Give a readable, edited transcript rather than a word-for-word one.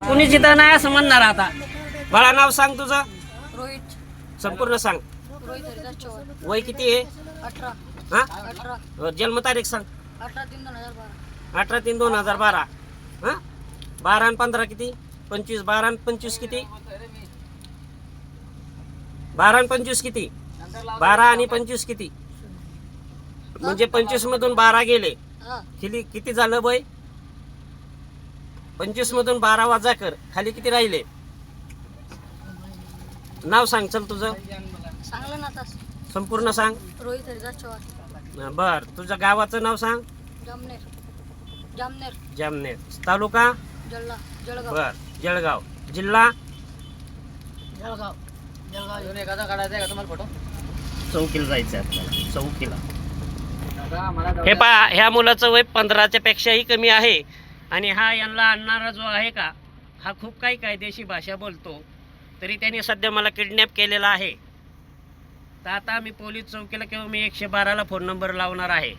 कुणी जिथं नाही असं म्हणणार आता. बाळा नाव सांग तुझं. रोहित संपूर्ण सांग. रोहित हरिदास चव्हाण. वय किती आहे? 18 हा 18 जन्मतारीख सांग. 18/3/2012. 18/3/2012. हा 12 आणि 15 किती? 25. 12 आणि 25 किती? 12 आणि 25 किती? 12 आणि 25 किती? म्हणजे 25 मधून 12 गेले. हा किती झालं बय? 25 मधून 12 वजा कर, खाली किती राहिले? नाव सांग चल तुझं. सांगलं ना आता. संपूर्ण सांग. रोहित हरिदास चव्हाण. बर तुझ्या गावाचं नाव सांग. जामनेर जामनेर जामनेर. तालुका जळगाव बर जळगाव. जिल्हा जळगाव जळगाव. एखादा काढायचा आहे का तुम्हाला फोटो? चौकीला जायचं आपल्याला. चौकीला. हे पहा, ह्या मुलाचं वय 15च्या पेक्षाही कमी आहे आणि हा यांना आणणारा जो आहे का, हा खूप काही कायदेशीर भाषा बोलतो. तरी त्यांनी सध्या मला किडनॅप केलेला आहे. तर आता मी पोलीस चौकीला किंवा मी 112ला फोन नंबर लावणार आहे.